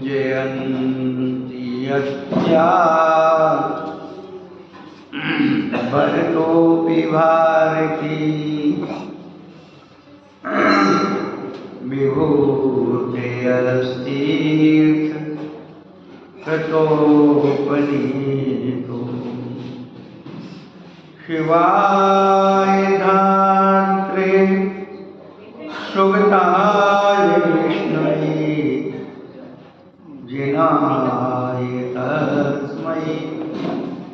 जयन्ती यज्ञा भरतोऽपि भारती विभूतेरस्तीर्थ कृतोपनीतो शिवाय धात्रे सुगताय विष्णवे जिनाय तस्मै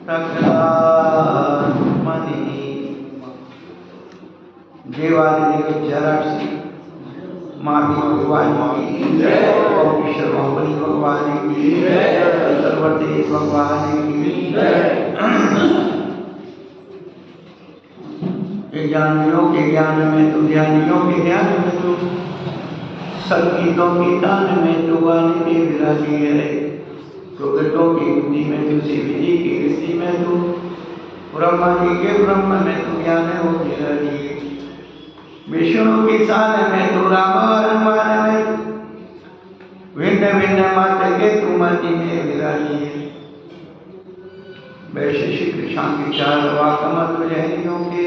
तकलात्मने देवादिदेव जराक्षी माही भगवान की जय, शर्मावली भगवान की जय, सर्वदेव भगवान की जय। ज्ञानियों के ज्ञान में तू, ध्यानियों के ध्यान में तू, संगीतों की तान में तू वाणी की विराजी है, प्रगटों की बुद्धि में तू, शिवजी की ऋषि में तू, ब्रह्मा जी के ब्रह्म में तू ज्ञान हो विराजी है, विष्णु की शान में तू, राम हनुमान में भिन्न भिन्न मत के तू मति में विराजी है, वैशेषिक शांति चार वाकमत जैनियों के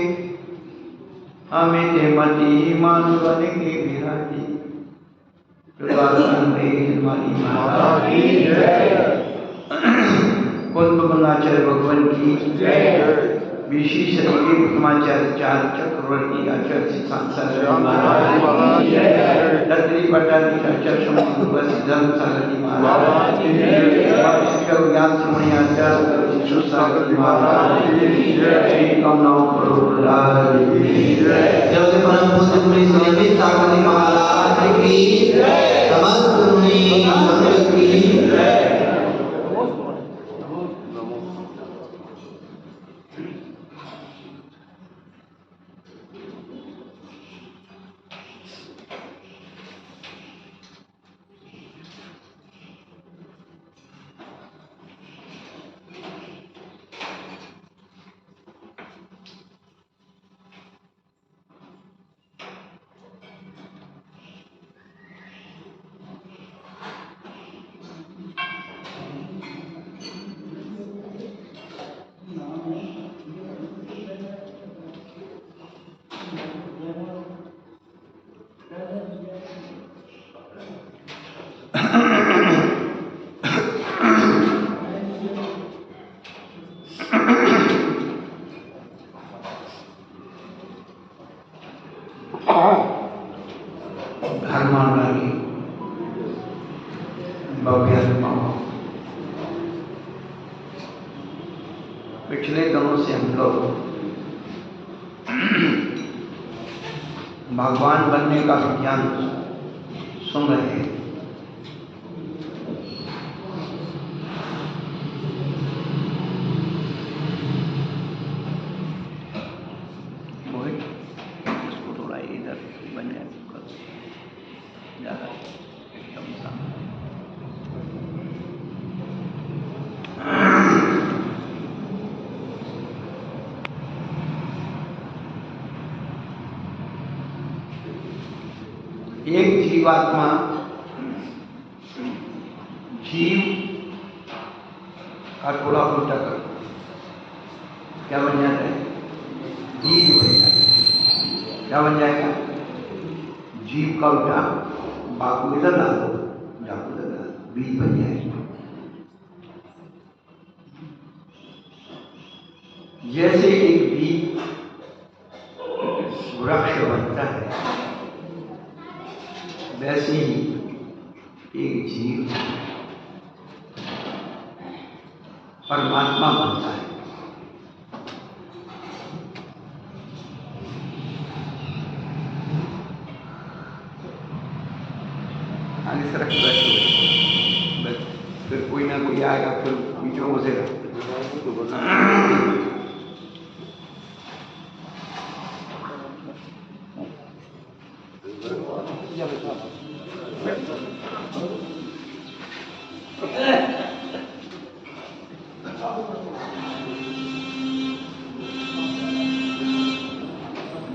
हमें ते मति मान बन के विराजी हमारी माता की जय, कुंभ गुणाचार्य भगवान की जय, विशेष समाचार चार चक्रवर्ती आचार्य सांसद लत्री पटानी आचार्य समुद्र धर्मशाला जी महाराज ज्ञान श्रमणी आचार्य कामनाओं परम पूज्य पुरी स्वामी सागर महाराज की समस्त मुनि संगत की जय। पिछले दिनों से हम लोग भगवान बनने का विज्ञान सुन रहे हैं। इसको थोड़ा इधर बन जाए एक जीवात्मा जीव का थोड़ा उल्टा कर क्या बन जाता है? जीव बन जाता है। क्या बन जाएगा? जीव का उल्टा बापू इधर डाल दो, जापू इधर डाल दो, बीज बन जाएगा। जैसे एक बीज वृक्ष बनता है, वैसे ही एक जीव परमात्मा बनता है। आगे से रख बस फिर कोई ना कोई आएगा, फिर बीचों से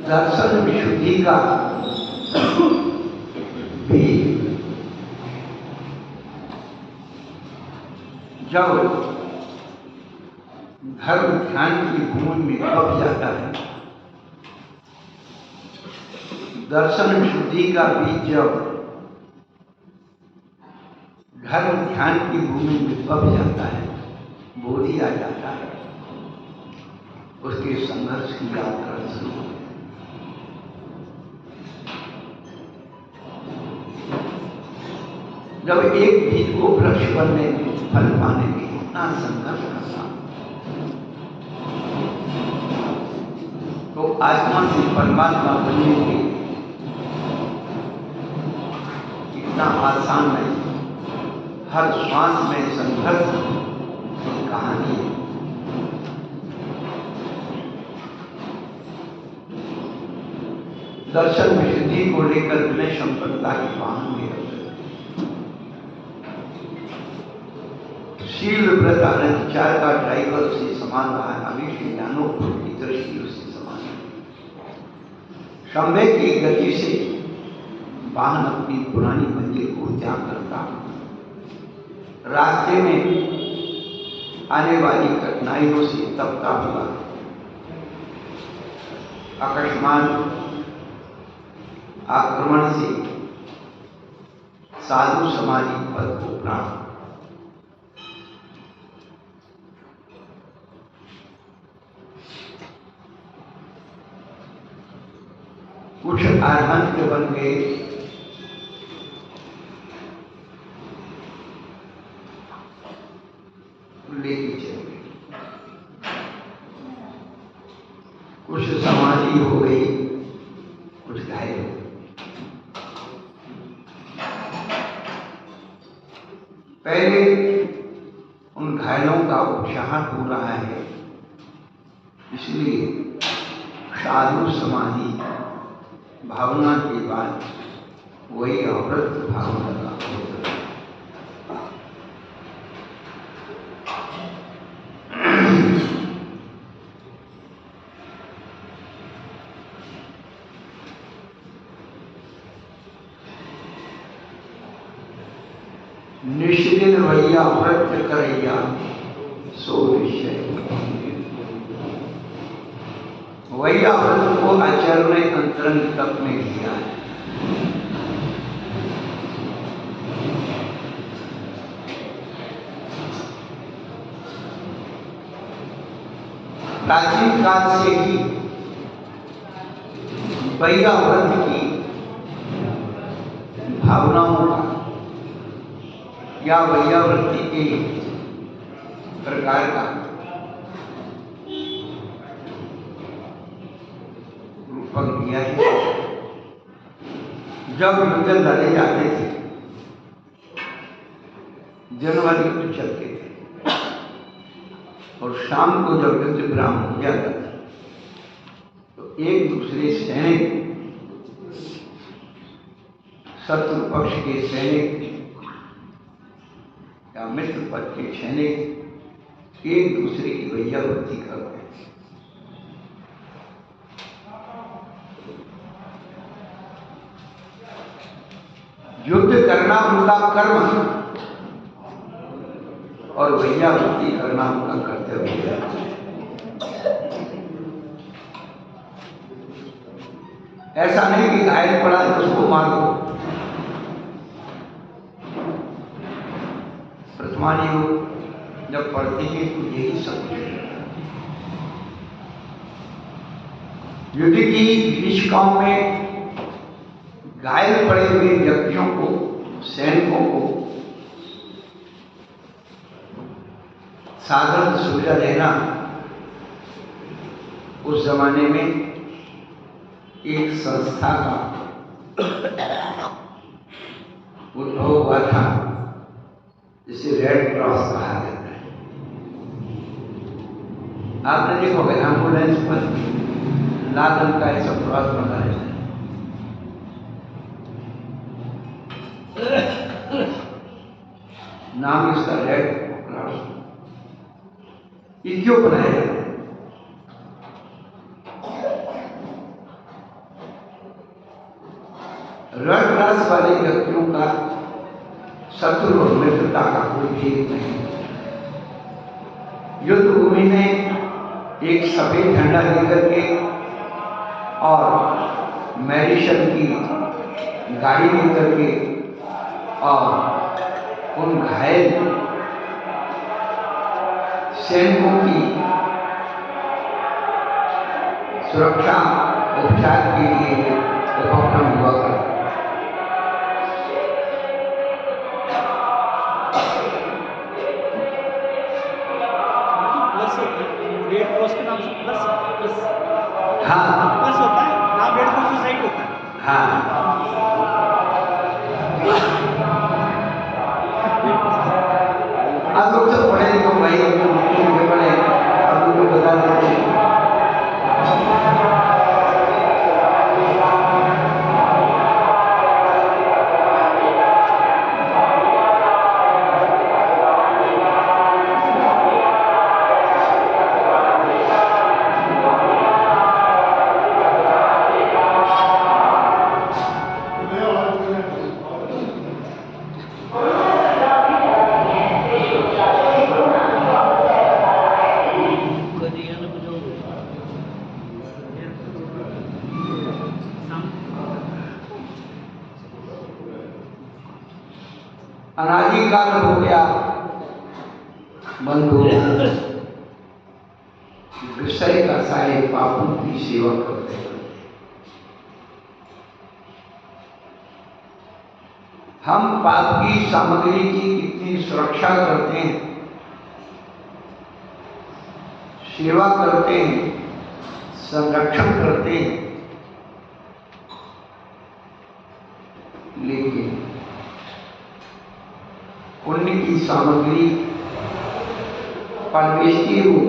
दर्शन विशुद्धि का भी जब धर्म ध्यान की भूमि में दब जाता है, दर्शन विशुद्धि का बीज जब धर्म ध्यान की भूमि में दब जाता है, बोधि आ जाता है, उसके संघर्ष की यात्रा शुरू होती है। जब एक बीज को वृक्ष बनने में, फल पाने में इतना संघर्ष करना, तो आत्मा से परमात्मा बनने की इतना आसान नहीं। हर श्वास में संघर्ष की कहानी है। दर्शन विशुद्धि को लेकर विनय संपन्नता के वाहन में शील व्रत अनचार का ड्राइवर उससे समान रहा है, अभी से ज्ञानों की दृष्टि उससे समान है। संवेग की गति से वाहन अपनी पुरानी मंजिल को त्याग करता, रास्ते में आने वाली कठिनाइयों से तपता हुआ अकस्मात आक्रमण से साधु समाधि पद को प्राप्त। कुछ अरहंत बन गए, लेके चले, कुछ समाधि हो गई, कुछ घायल हो गई। पहले उन घायलों का उपचार हो रहा है, इसलिए साधु समाधि भावना के बाद वही अवृत भावना का होता है। निश्चित भैया व्रत करैया सो विषय, वैया व्रत को आचार्य ने अंतरंग तप में किया है। प्राचीन काल से ही वैया व्रत की भावनाओं का या वैयावृत्ति के प्रकार का रूपक दिया है। जब युद्ध लड़े जाते थे, जनवरी युद्ध चलते थे, और शाम को जब युद्ध विराम हो जाता था, तो एक दूसरे सैनिक, शत्रु पक्ष के सैनिक या मित्र पक्ष के सैनिक एक दूसरे की वैयावृत्ति करते हैं। युद्ध करना उनका कर्म और वैयावृत्ति करना उनका कर्तव्य है। ऐसा नहीं कि घायल पड़ा है तो उसको मार दो। प्रथमानी जब पढ़ते हैं तो यही सब युद्ध की विभीषिकाओं में घायल पड़े हुए व्यक्तियों को, सैनिकों को साधारण सुविधा देना उस जमाने में एक संस्था का उद्भव हुआ था, जिसे रेड क्रॉस कहा जाता है। आपने देखा होगा एम्बुलेंस पर लाल रंग का ऐसा क्रॉस बना रहता है। नाम इसका रेड क्रॉस। ये क्यों बनाया जाता है? रस वाले व्यक्तियों का शत्रु और मित्रता का कोई भेद नहीं। युद्ध भूमि में एक सफेद झंडा लेकर के और मेडिसन की गाड़ी लेकर के और उन घायल सैनिकों की सुरक्षा उपचार के लिए उपक्रम हुआ करता। रेड क्रॉस के नाम से प्लस हाँ प्लस होता है, नाम रेड क्रॉस सोसाइटी होता है। हाँ आप लोग सब पढ़े लिखो भाई, हम तो लिखे पढ़े, आप लोग को बता देते हैं। अनादिकाल हो गया बंधु विषय का सारे पापों की सेवा करते हैं। हम पाप की सामग्री की कितनी सुरक्षा करते हैं, सेवा करते हैं, संरक्षण करते हैं, लेकिन पुण्य की सामग्री परमेश्वरी हो,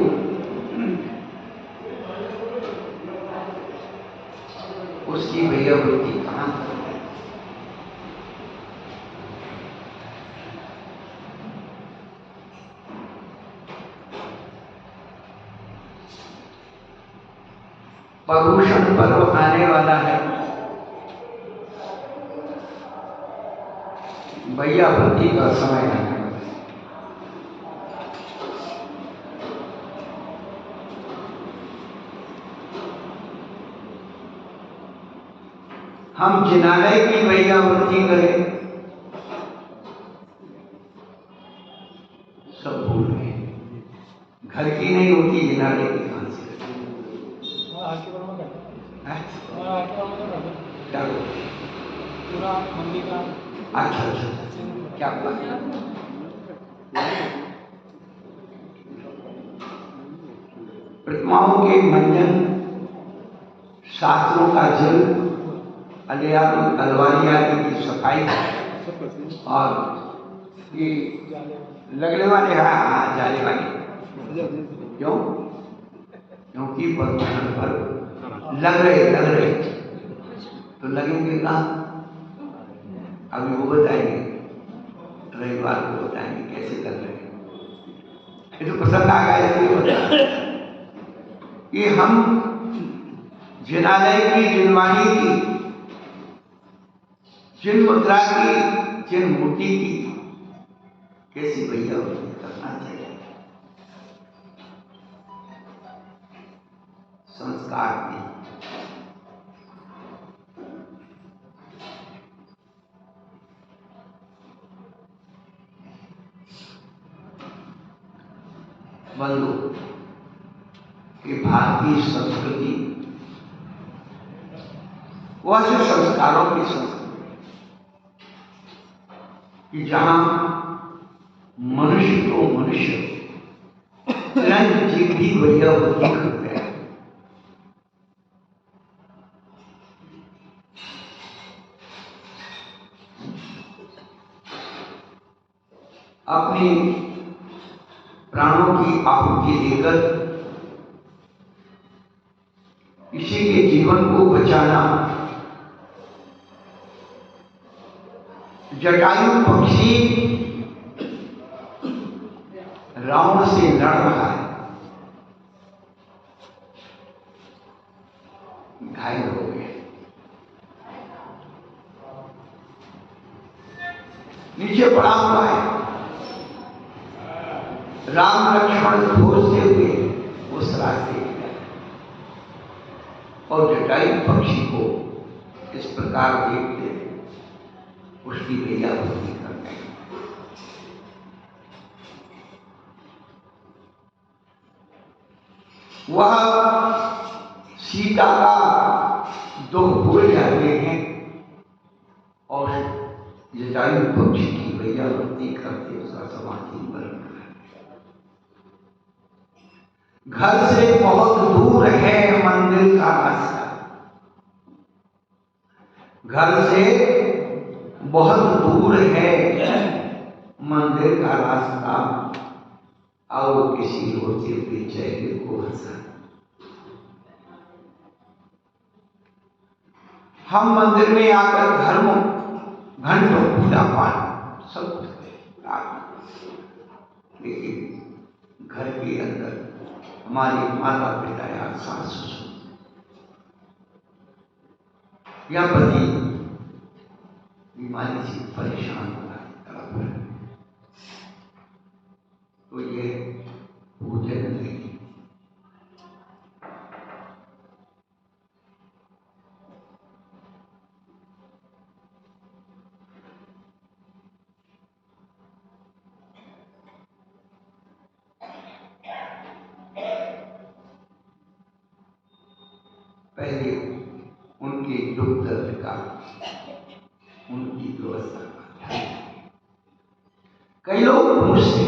उसकी भैयावृत्ति कहाँ करते हैं? पर्युषण पर्व आने वाला है, भैयावृत्ति का समय आने वाला है। हम जिनालय की भैयावृत्ति करें, सब भूल गए। घर की नहीं होती, जिनालय की कहां से? चलो पूरा मंदिर का अच्छा अच्छा, क्या बात है। प्रतिमाओं के मंजन, शास्त्रों का जल, अलवारी आदि की सफाई और ये लगने वाले जाने वाले, क्यों? क्योंकि प्रदूषण पर लग रहे तो लगेंगे कहाँ? अभी वो बताएंगे, रविवार को बताएंगे कैसे लग रहे हैं। ये तो पसंद आ गया इसलिए बता कि हम जिनालय की, जिनवाणी की, जिन मुद्रा की, जिन मूर्ति की कैसी भैया करना चाहिए। संस्कार की बंधु कि भारतीय संस्कृति वह जो संस्कारों की संस्कृति कि जहां मनुष्य को मनुष्य जीव भी बढ़िया होती करते हैं। अपनी प्राणों की आहुति देकर किसी के जीवन को बचाना, जटायु पक्षी रावण से लड़ रहा है, घायल हो गए। पड़ा हुआ है। राम लक्ष्मण खोजते हुए उस रास्ते गए और जटायु पक्षी को इस प्रकार देखते उसकी भैया भक्ति कर गए। वह सीता का दुख भूल जाते हैं और जटायु पक्षी की भैया भक्ति करते उसका समाधि वर्ण घर से बहुत दूर है मंदिर का रास्ता, घर से बहुत दूर है मंदिर का रास्ता, आओ किसी रोते हुए चेहरे को हंसा। हम मंदिर में आकर घरों घंटों पूजा पाठ सब कुछ करें, लेकिन घर के अंदर हमारे माता पिता या सास ससुर या पति बीमारी से परेशान हो रहा है, तो ये पूजन नहीं। पहले उनके दुख दर्द का, उनकी व्यवस्था का ध्यान। कई लोग पूछते,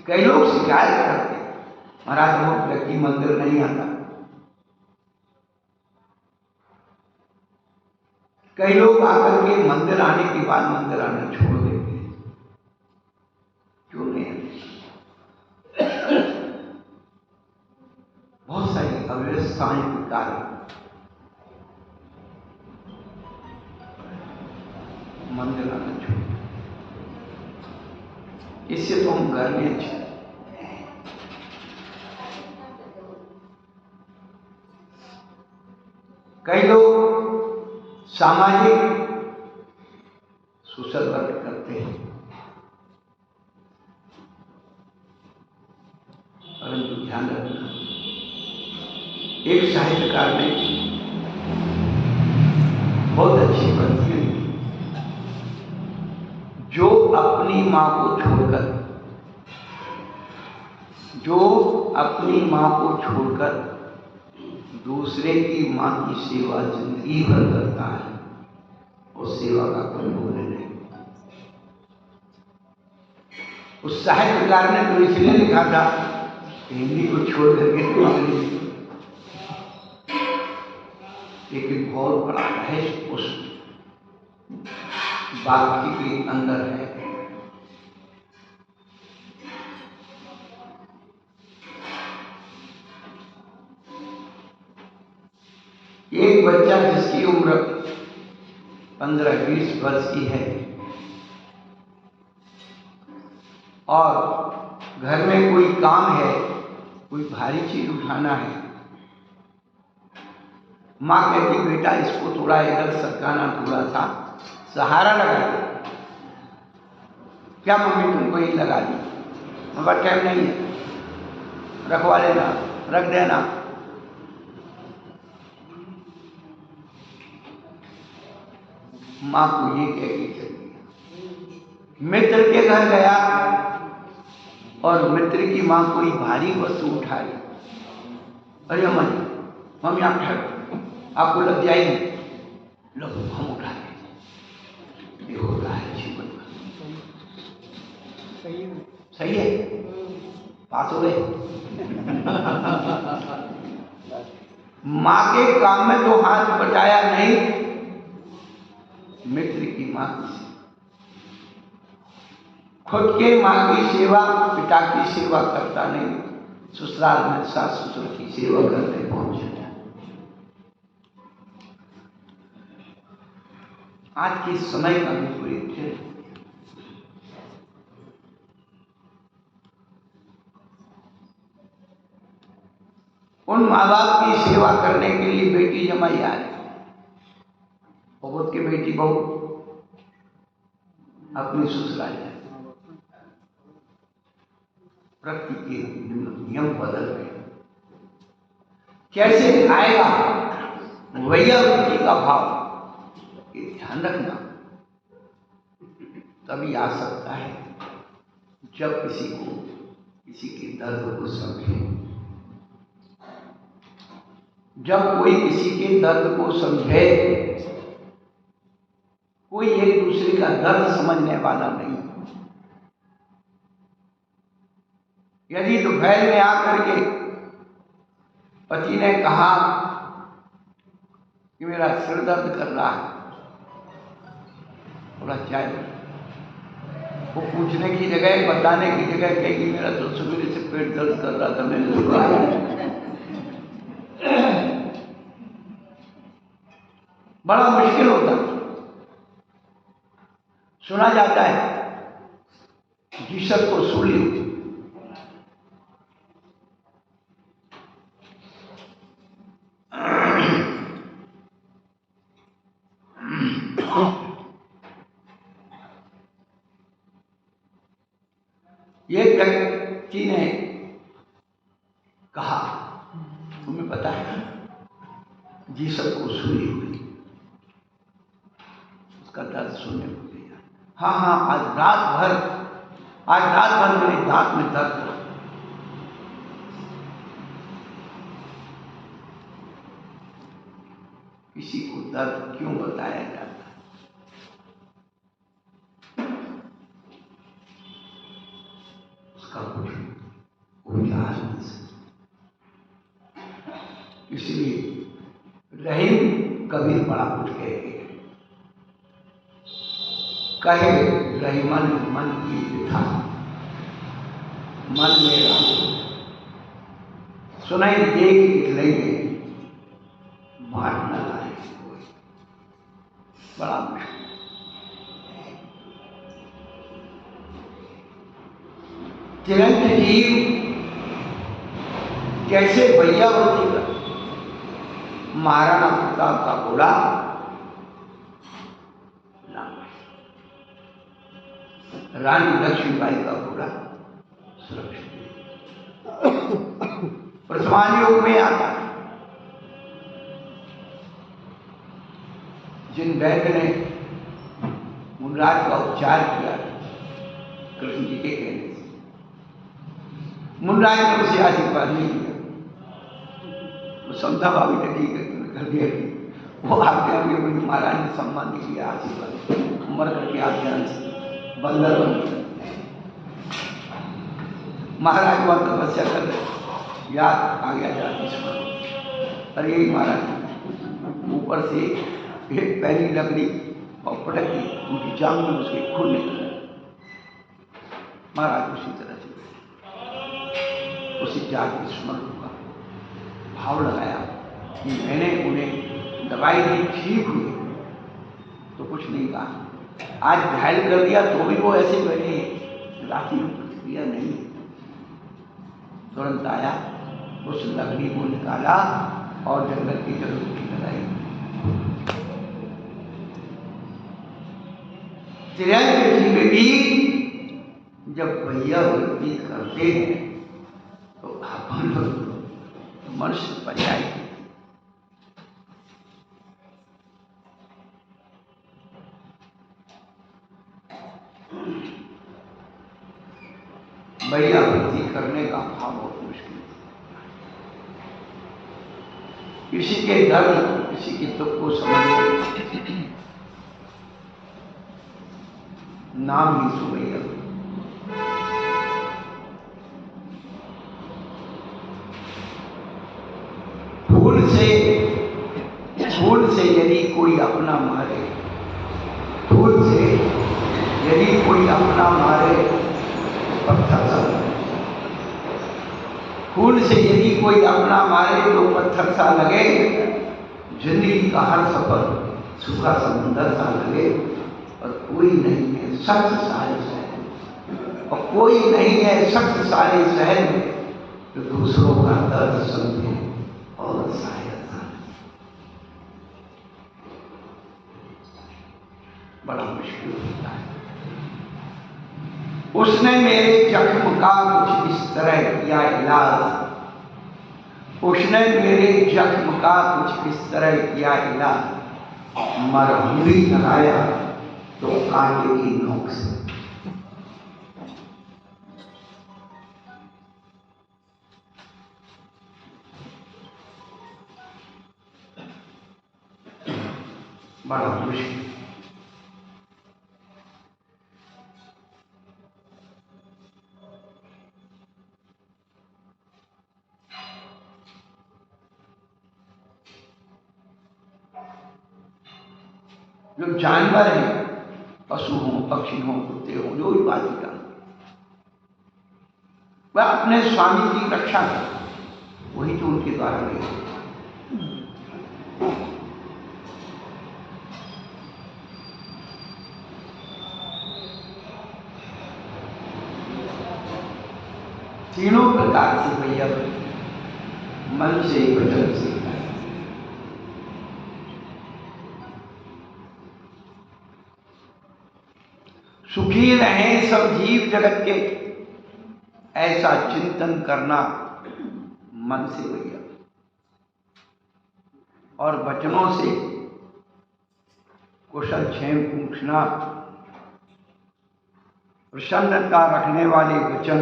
कई लोग शिकायत करते, महाराज वो व्यक्ति मंदिर नहीं आता। कई लोग आकर के मंदिर आने के बाद मंदिर आना छोड़ देते हैं, क्यों नहीं आते? बहुत सारी अव्यवस्थाएं के कारण मंदिर आना छोड़, इससे तो हम घर में अच्छे। कई लोग सामाजिक सोशल वर्क करते हैं, परंतु ध्यान रखना, एक साहित्यकार ने बहुत अच्छी पंक्ति लिखी, जो अपनी मां को छोड़कर, जो अपनी मां को छोड़कर दूसरे की मां की सेवा जिंदगी भर करता है, उस सेवा का कोई मूल्य नहीं। उस साहित्यकार ने तो इसलिए लिखा था हिंदी को छोड़ करके दूसरी, लेकिन बहुत बड़ा रहस्य उस वाक्य के अंदर है। एक बच्चा जिसकी उम्र 15-20 वर्ष की है और घर में कोई काम है, कोई भारी चीज उठाना है, माँ कहती बेटा इसको थोड़ा इधर सरकाना, थोड़ा सा सहारा लगा दे। क्या मम्मी तुमको ही लगा दी? मगर टाइम नहीं है, रखवा लेना, रख देना। माँ को ये कह के चली। मित्र के घर गया और मित्र की माँ कोई भारी वस्तु उठाई। अरे मम्मी आप ठहरो, आपको लग जाएगी, लो हम उठा लें। ये होता है जीवन का। सही है, पास हो गए। माँ के काम में तो हाथ बटाया नहीं, मित्र की माँ की सेवा, खुद के माँ की सेवा, पिता की सेवा करता नहीं, ससुराल में सास ससुर की सेवा करने पहुंच जाता। आज के समय का विपरीत है। उन माँ बाप की सेवा करने के लिए बेटी जमाई आ रही, बहुत की बेटी बहू अपनी ससुराल जाए। प्रकृति के नियम बदल गए। कैसे आएगा वैयावृत्ति का भाव, ये ध्यान रखना। तभी आ सकता है जब किसी के दर्द को समझे। जब कोई किसी के दर्द को समझे, कोई एक दूसरे का दर्द समझने वाला नहीं। यदि दोपहर में आकर के पति ने कहा कि मेरा सिर दर्द कर रहा है, थोड़ा चाय दो, वो पूछने की जगह, बताने की जगह कहेगी मेरा तो सवेरे से पेट दर्द कर रहा था, मैंने सुना। बड़ा मुश्किल होता है। सुना जाता है जीसस को सूली हुई। एक व्यक्ति ने कहा, तुम्हें पता है जीसस को सूली हुई, उसका दर्द सुनने को दिया। हाँ, आज रात भर मेरे दांत में दर्द था। किसी को दर्द क्यों बताया जाता है? उसका कुछ उपचार नहीं सकता। इसलिए रहीम कबीर बड़ा कुछ कहे रहीमन मन की व्यथा, मन मेरा सुनाई देगी लेंगे, मार न लाए कोई। बड़ा मुश्किल। चिरंत जीव कैसे वैयावृत्ति का महाराणा प्रताप का घोड़ा रानी लक्ष्मीबाई का घोड़ा सुरक्षित। वर्तमान युग में आता है, जिन वैद्य ने मुनराज का उपचार किया कृष्ण जी के कहने से, मुनराज ने उसे आशीर्वाद नहीं दिया। वो समझा भाभी ने ठीक है, तुमने कर दिया। वो आज्ञा में मुझे महाराज ने सम्मान नहीं किया, आशीर्वाद उम्र करके आज्ञा से बंदर बन गया। महाराज वहां तपस्या कर रहे, याद आ गया जाति स्मरण। अरे यही महाराज ऊपर से एक पहली लकड़ी और पटक दी, उनकी जांग में उसके खून निकल गया। महाराज उसी तरह से उसी जाति स्मरण का भाव लगाया कि मैंने उन्हें दवाई दी, ठीक हुई तो कुछ नहीं कहा। आज घायल कर दिया तो भी वो ऐसे बैठे, राशि प्रतिक्रिया नहीं। तुरंत आया, उस लकड़ी को निकाला और जंगल की जरूरत लगाई। चिरंत जीव भी जब वैयावृत्ति करते हैं तो अपन मनुष्य पर्याय वैयावृत्ति करने का भाव बहुत मुश्किल है। किसी के दर्द, किसी के दुख को समझने नाम ही तो वैयावृत्ति। फूल से यदि कोई अपना मारे, फूल से यदि कोई अपना मारे पत्थर सा लगे। फूल से यदि कोई अपना मारे तो पत्थर सा लगे। जिंदगी का हर सफर सूखा समुंदर सा लगे। और कोई नहीं है सख्त सारे शहर, और कोई नहीं है सख्त सारे शहर में जो दूसरों का दर्द समझे और सहायता। बड़ा मुश्किल होता है। उसने मेरे जख्म का कुछ इस तरह किया इलाज, उसने मेरे जख्म का कुछ इस तरह किया इलाज, मरहम भी लगाया तो कांटे की नोक से। बड़ा मुश्किल। जो जानवर है, पशु हो, पक्षी हो, कुत्ते हो, जो भी बालिका, वह अपने स्वामी की रक्षा करे, वही तो उनके द्वारा नहीं। तीनों प्रकार से भैया मन से, वचन से, सुखी रहें सब जीव जगत के, ऐसा चिंतन करना मन से भैया, और वचनों से कुशल क्षेम पूछना, प्रसन्नता रखने वाले वचन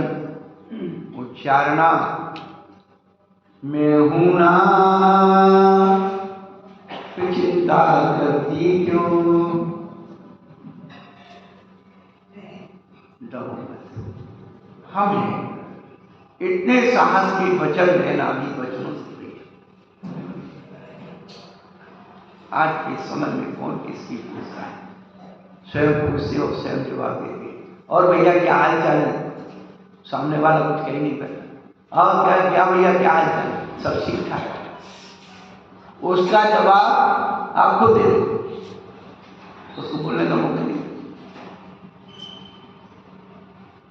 उच्चारणा। मैं हूं ना चिंता करती क्यों, हम हैं, इतने साहस के वचन लेना भी वचनों से नहीं। आज के समय में कौन किसकी पूछता है, स्वयं पूछते हो स्वयं जवाब देते। और भैया क्या हाल चाल है, सामने वाला कुछ कह नहीं पाता, और क्या क्या भैया क्या हाल चाल, सब ठीक ठाक, उसका जवाब आप खुद दे दो, उसको बोलने का मौका नहीं।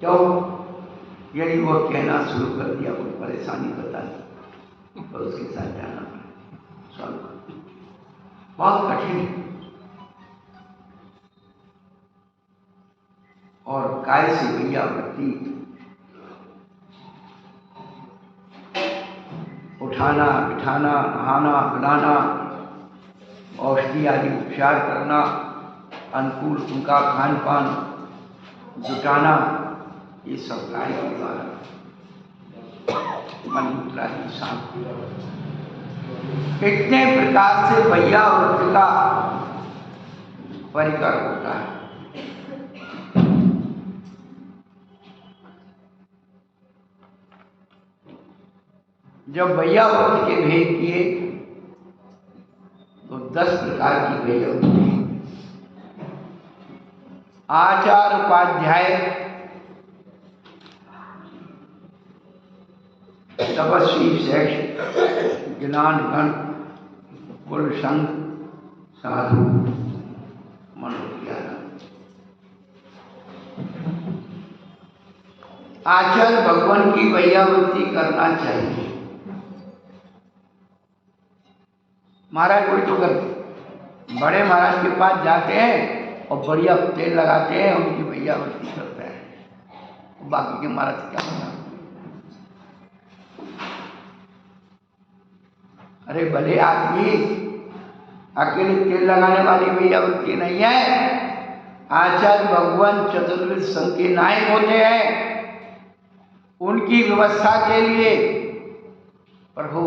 क्यों? यदि वो कहना शुरू कर दिया, कोई परेशानी बता दी, और उसके साथ जाना पड़ा, सॉल्व बहुत कठिन है। और काय से भैया वृत्ति उठाना, बिठाना, नहाना, बनाना, औषधि आदि उपचार करना, अनुकूल उनका खान पान जुटाना, ये सब काय के द्वारा मन मुद्रा की शांति। इतने प्रकार से भैया वृत्ति का परिकर होता है। जब भैया वृत्ति के भेद किए तो 10 प्रकार की भैया वृत्ति, आचार उपाध्याय, तपस्वी श्रेष्ठ, ज्ञान गण, कुल संघ, साधु, मनोज्ञान। आचल भगवान की भैयावृत्ति करना चाहिए। महाराज कोई तो करते, बड़े महाराज के पास जाते हैं और बढ़िया तेल लगाते हैं, उनकी भैयावृत्ति करते हैं, बाकी के महाराज क्या करना। अरे भले आदमी, अकेले तेल लगाने वाली भैयावृत्ति नहीं है। आचार्य भगवान चतुर्विध संघ के नायक होते हैं, उनकी व्यवस्था के लिए प्रभु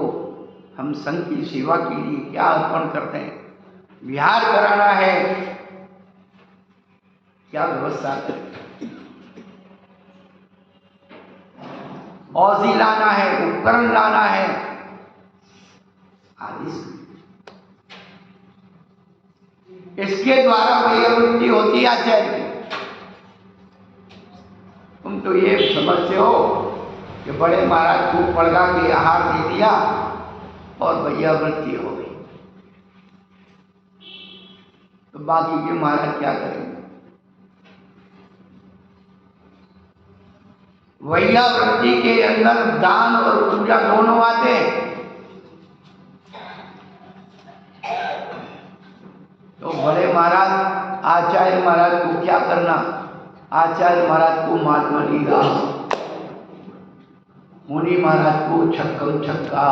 हम संघ की सेवा के लिए क्या अर्पण करते हैं, विहार कराना है, क्या व्यवस्था करें, औषधि लाना है, उपकरण लाना है आदि। इसके द्वारा भैयावृत्ति होती है आचार्य की। तुम तो ये समझते हो कि बड़े महाराज को पड़गा के आहार दे दिया और भैयावृत्ति हो गई, तो बाकी के महाराज क्या करेंगे? भैयावृत्ति के अंदर दान और पूजा दोनों आते हैं। तो बड़े महाराज, आचार्य महाराज को क्या करना, आचार्य महाराज को मालमणि दास, मुनि महाराज को छक्कम छक्का,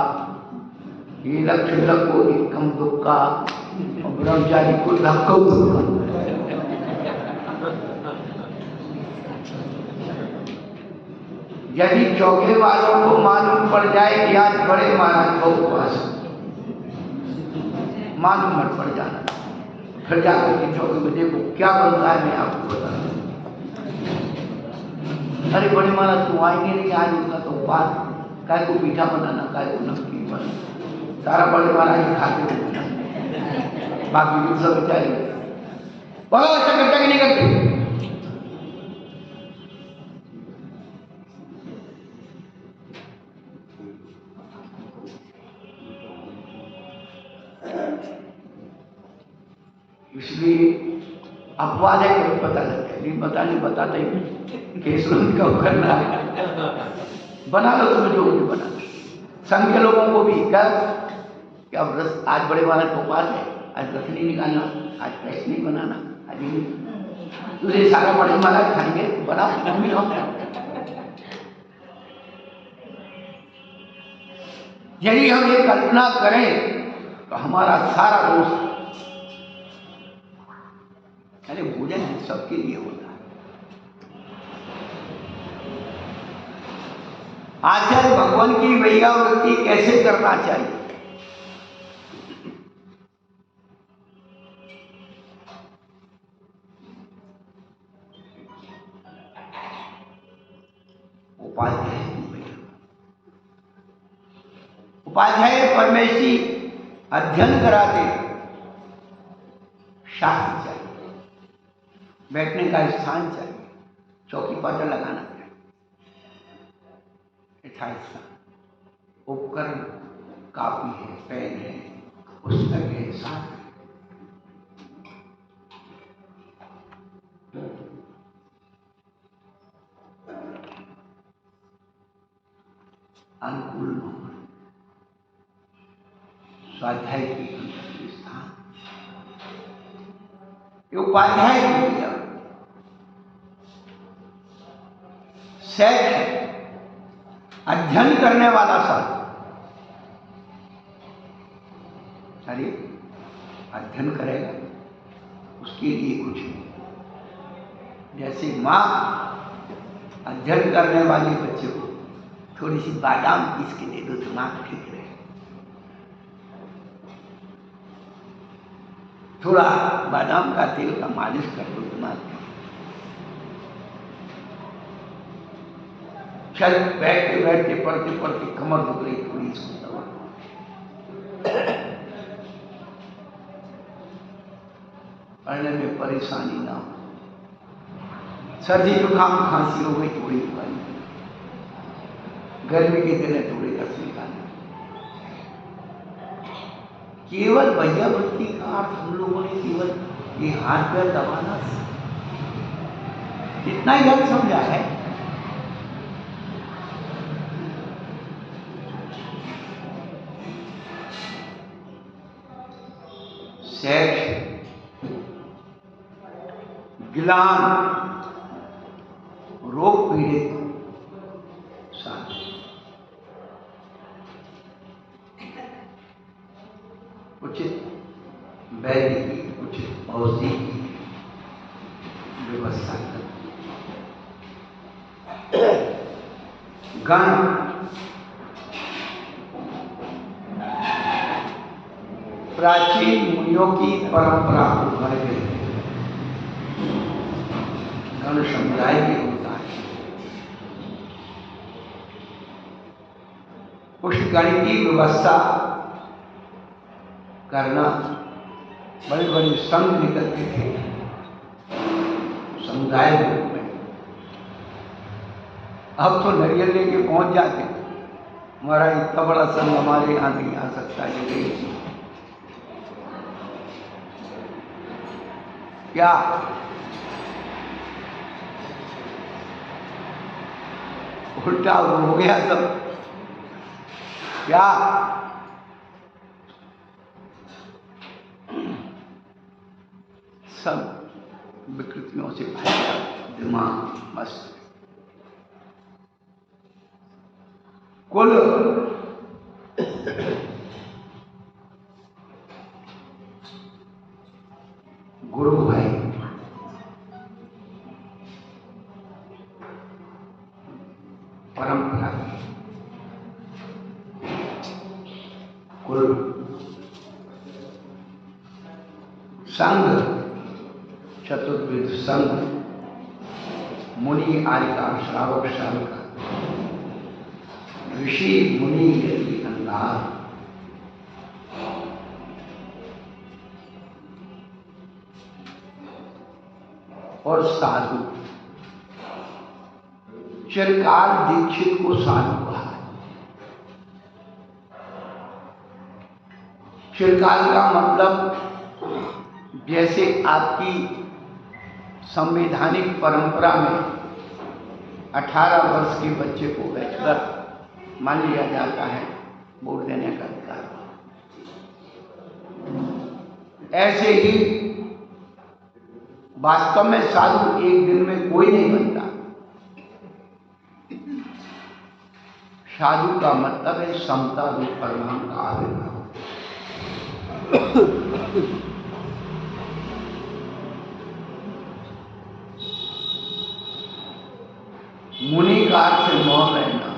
ये लक्ष्य को इक्कम दुक्का, और ब्रह्मचारी को धक्कम धुक्का। यदि चौके वालों को मालूम पड़ जाए कि आज बड़े महाराज को उपवास, मालूम मत पड़ जाना, फिर जाकर के चौके में देखो क्या बनता है, मैं आपको बता दूं। अरे बड़े महाराज तुम आएंगे नहीं, आज उनका तो उपवास, काय को मीठा बनाना, काय को नमकीन बनाना, सारा बड़े महाराज ही खाते हैं, बाकी लोग सब बेचारे बहुत अच्छा करता कि नहीं करते। इसलिए अपवाद है कभी पता लग गया, नहीं बताता ही केस कब करना है, बना लो तुम्हें जो मुझे बना। संघ के लोगों को भी कर कि अब रस, आज बड़े महाराज को उपवास है, आज रस नहीं निकालना, आज पैसे नहीं बनाना, आज नहीं, तुझे सारा बड़े महाराज खाएंगे, बना तुम भी खाओ। यदि हम ये कल्पना करें तो हमारा सारा दोष, अरे भोजन सबके लिए होता है। आचार्य भगवान की वैयावृत्ति कैसे करना चाहिए, उपाध्याय परमेशी अध्ययन कराते, शास्त्र चाहिए, बैठने का स्थान चाहिए, चौकी पाटा लगाना चाहिए, यथास्थान, उपकरण, कापी है, पेन है, पुस्तक है, साथ अनुकूल माहौल, स्वाध्याय की स्थान, ये उपाध्याय की दिया सेठ अध्ययन करने वाला साथ, अरे अध्ययन करेगा उसके लिए कुछ नहीं, जैसे माँ अध्ययन करने वाले बच्चे को थोड़ी सी बादाम पीस के दे दो तो दिमाग ठीक रहे, थोड़ा बादाम का तेल का मालिश कर दो दिमाग में, चल बैठते बैठते पढ़ते पढ़ते कमर दुख रही, थोड़ी इसको दवा, पढ़ने में परेशानी ना हो, सर्दी जुकाम खांसी हो गई थोड़ी दवाई, गर्मी के दिन है थोड़ी रस निकालना। केवल वैयावृत्ति का अर्थ हम लोगों ने केवल ये हाथ पैर दबाना इतना ही अर्थ समझा है। सेठ, गिलान, रोग पीड़ित साथ, उचित वैद्य की, उचित औषधि की व्यवस्था कर, गण प्राचीन मुनियों की परंपरा को भर गए, गण समुदाय भी होता है, उस गण की व्यवस्था करना, बड़े बड़े संघ निकलते थे समुदाय रूप में, अब तो नारियल लेके पहुंच जाते, हमारा इतना बड़ा संघ हमारे यहाँ नहीं आ सकता है, क्या उल्टा हो गया सब, क्या सब विकृतियों से भरा दिमाग मस्त। कुल गुरु है, परंपरा कुल संघ, चतुर्विध संघ, मुनि आर्य श्रावक श्राविका, ऋषि मुनि यति अंगार, और साधु। चिरकाल दीक्षित को साधु कहा। चिरकाल का मतलब जैसे आपकी संवैधानिक परंपरा में 18 वर्ष के बच्चे को बैचलर मान लिया जाता है, वोट देने का अधिकार, ऐसे ही वास्तव में साधु एक दिन में कोई नहीं बनता। साधु का मतलब है समता रूप परिणाम का आविर्भाव। मुनि का अर्थ है मौन रहना।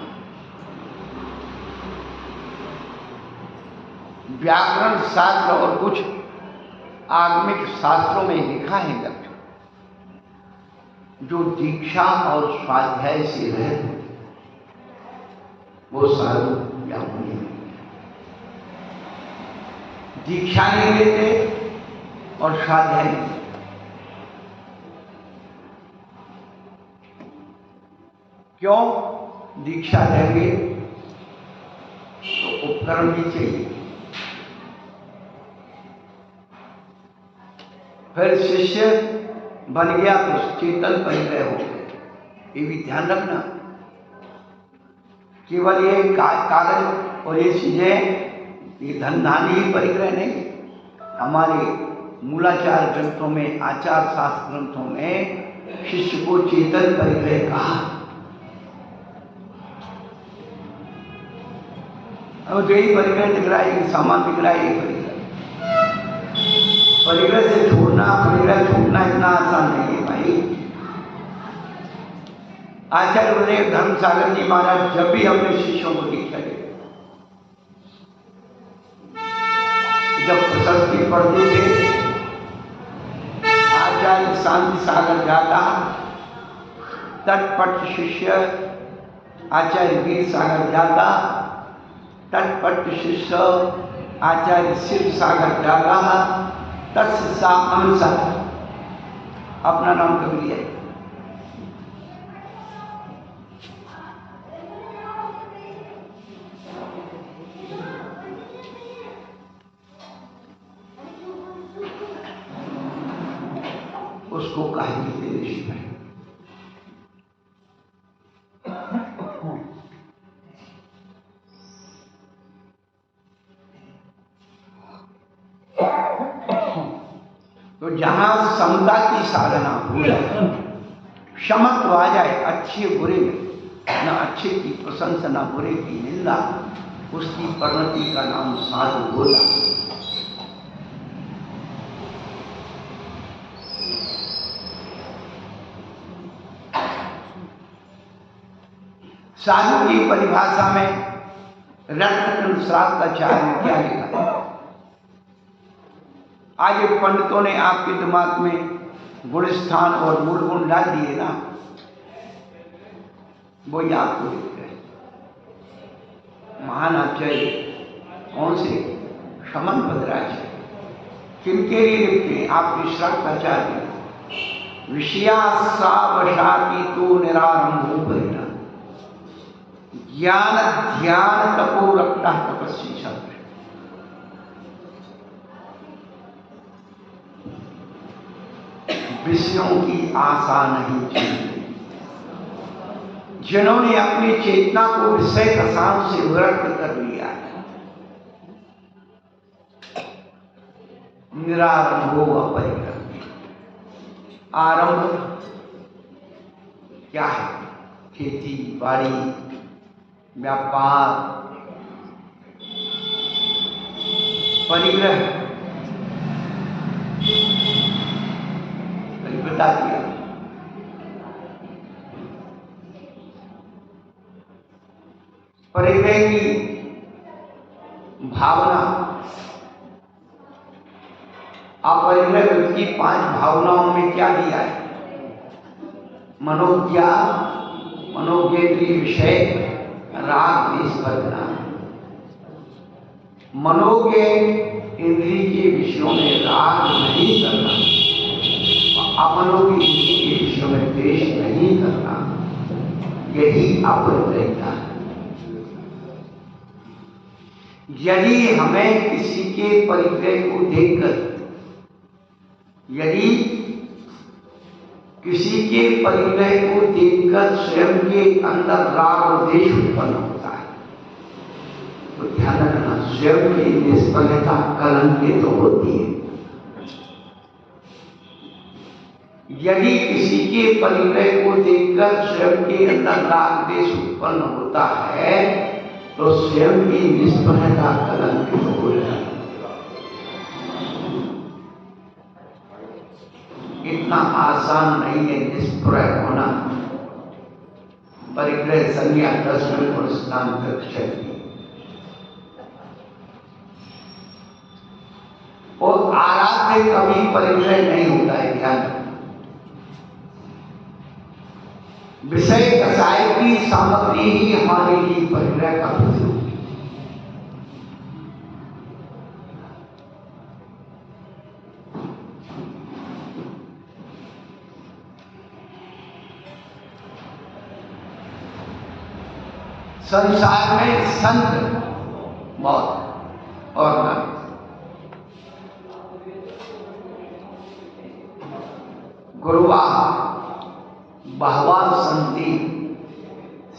व्याकरण शास्त्र और कुछ आगमिक शास्त्रों में लिखा है लक्ष्य, जो दीक्षा और स्वाध्याय से रहे वो साधु या मुनि। दीक्षा नहीं लेते और स्वाध्याय नहीं लेते। क्यों? दीक्षा देंगे तो उपकरण भी चाहिए, फिर शिष्य बन गया तो चेतन परिग्रह हो गए। ये भी ध्यान रखना, केवल ये कागज और ये चीजें, ये धन धान्य ही परिग्रह नहीं। हमारे मूलाचार ग्रंथों में, आचार शास्त्र ग्रंथों में शिष्य को चेतन परिग्रह कहा। अब जो यही परिग्रह दिख रहा है, सामान दिख रहा है, यही परिग्रह। परिग्रह से छोड़ना, परिग्रह छूटना इतना आसान नहीं है भाई। आचार्य गुरुदेव धर्मसागर जी महाराज जब भी अपने शिष्यों को दीक्षा देते, जब प्रशस्ति पढ़ते थे, आचार्य शांति सागर जाता, तटपट शिष्य आचार्य वीर सागर जाता, तटपट शिष्य आचार्य शिव सागर जाता, तत्सा अनुसार अपना नाम कभी लिया। उसको कहेंगे ऋषि भाई। तो जहां समता की साधना हो जाए, क्षमत्व आ जाए, अच्छे बुरे में, न अच्छे की प्रशंसा न बुरे की निंदा, उसकी परिणति का नाम साधु होला। साधु की परिभाषा में रत्न श्राद्धाचार्य ने क्या लिखा? आज ये पंडितों ने आपके दिमाग में गुण स्थान और मूल गुण डाल दिए ना, वो ही आपको लिख रहे। महान आचार्य कौन से? शमन भद्राचार्य किनके लिए लिखते? आपके श्राद्धाचार्य। विषयासावशाती तो निरारंभो परिणाम, ज्ञान ध्यान तपो रखता तपस्वी शब्द। विषयों की आशा नहीं चाहिए। जिन्होंने अपनी चेतना को विषय रसायन से विरक्त कर लिया है, निरारंभो अपरिग्रह, आरंभ क्या है? खेती बाड़ी, व्यापार, परिग्रह, बता दिया। परिग्रह की भावना, अपरिग्रह वृत्ति की 5 भावनाओं में क्या दिया है? मनोज्ञा, मनोज्ञेन्द्रिय विषय, राग, द्वेष, परिणाम। मनोज्ञ इंद्रिय के विषयों में राग नहीं करना, अमनोज्ञ इंद्रिय के विषयों में द्वेष नहीं करना, यही अपरिग्रह है। यदि हमें किसी के परिग्रह को देखकर, यदि किसी के परिग्रह को देखकर स्वयं के अंदर राग और द्वेष उत्पन्न होता है, तो ध्यान रखना, स्वयं की निष्फलता कलंकित होती है। यदि किसी के परिग्रह को देखकर स्वयं के अंदर राग द्वेष उत्पन्न होता है, तो स्वयं की निष्फलता कलंकित हो जाती है। इतना आसान नहीं है निष्प्रय होना। परिग्रह संज्ञा 10 मिनट और स्नान तक चलती, और आराध्य कभी परिग्रह नहीं होता है। ध्यान रखना, विषय कसाय की सामग्री ही हमारे लिए परिग्रह का प्रतीक है। संसार में संत बहुत और नाम, गुरुवा बहवा संति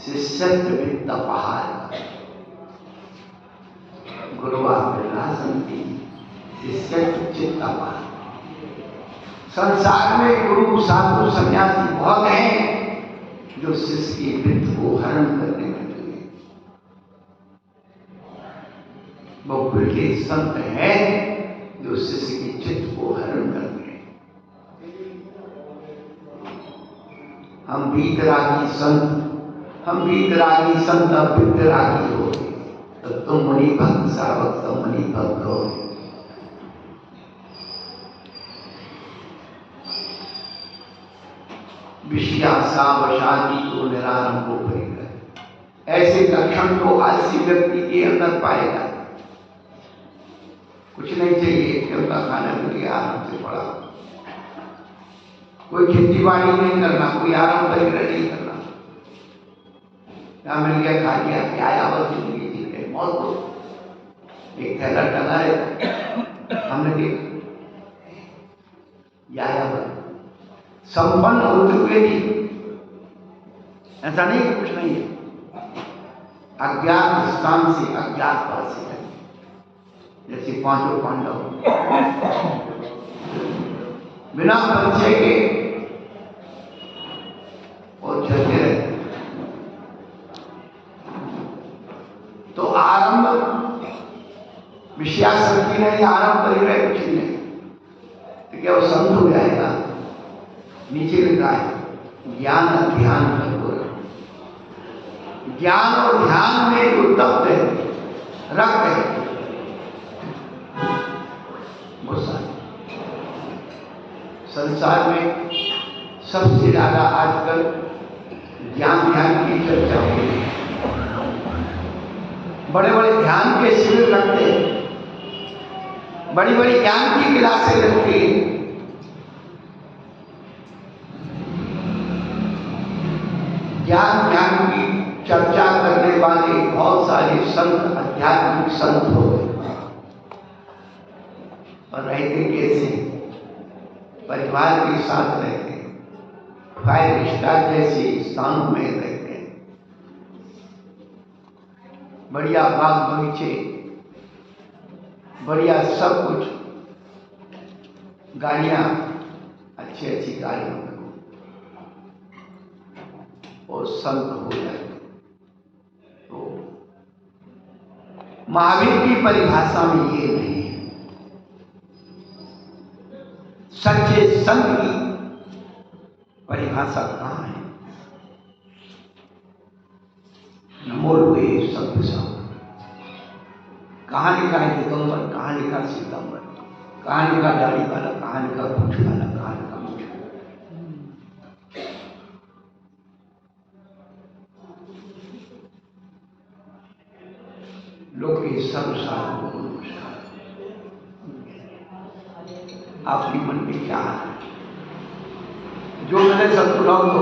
शिष्यत्व वित्त पहाड़। गुरुवा बिरला संति शिष्यत्व चित्त पहाड़। संसार में गुरु साधु सन्यासी बहुत हैं जो शिष्य के वित्त को हरण करने में लगे। वो बिरले संत हैं जो शिष्य के चित्त को हरण करते हैं। हम वीतरागी संत, हम वीतरागी संत अब वितरागी हो गए, तो तुम मुनि भक्त श्रावक तो मुनि भक्त हो। विषयासा वशादी को निरारंभ को परिग्रह, ऐसे लक्षण तो आलसी व्यक्ति के अंदर पाएगा। कुछ नहीं चाहिए, क्योंकि खाने के लिए आराम से पड़ा, कोई खेती बाड़ी नहीं करना, कोई आराम परिग्रह नहीं करना, क्या मिल गया खा लिया, क्या आया बस जिंदगी जी गए, मौत हो। एक थैला टंगा है, हमने देखा आया बस संपन्न होते हुए भी ऐसा नहीं कि कुछ नहीं है। अज्ञात स्थान से अज्ञात पास है, जैसे 5 पांडव बिना परिचय के और चलते रहते। तो आरंभ विषयासक्ति नहीं, आरंभ परिग्रह कुछ नहीं, तो क्या वो संत हो जाएगा? नीचे लिखा है ज्ञान ध्यान करो। ज्ञान और ध्यान में जो तत्व है, रक्त है, वो संसार में सबसे ज्यादा आजकल ज्ञान ध्यान की चर्चा हो रही है। बड़े बड़े ध्यान के शिविर लगते हैं, बड़ी बड़ी ज्ञान की क्लासें लगती है। ज्ञान ध्यान की चर्चा करने वाले बहुत सारे संत, आध्यात्मिक संत हो गए, और रहते कैसे? परिवार के साथ रहते, 5 स्टार जैसे स्थानों में रहते, बढ़िया बाग बगीचे, बढ़िया सब कुछ, गाड़ियां अच्छी अच्छी कार्यों करो और संत हो जाए। तो महावीर की परिभाषा में ये नहीं है। सच्चे संत की परिभाषा कहाँ है? नमो लोए संत संग। कहाँ लिखा है दिगंबर, कहाँ लिखा सीतंबर, कहाँ लिखा दाढ़ी वाला, कहाँ लिखा पूछ वाला, कहाँ लिखा मुझ। लोग के सर्वसार को नमस्कार। आपकी मन में क्या है जो मैंने सब बुलाओ तो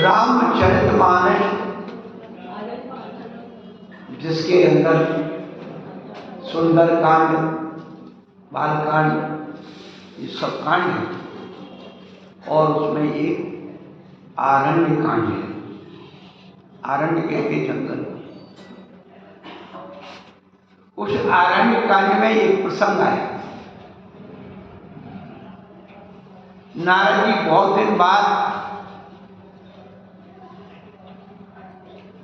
रामचरितमानस जिसके अंदर सुंदरकांड, बालकांड, ये सब कांड है और उसमें एक आरण्य कांड है। आरण्य कहते जंगल। उस आरण्य कांड में एक प्रसंग आया। नारद जी बहुत दिन बाद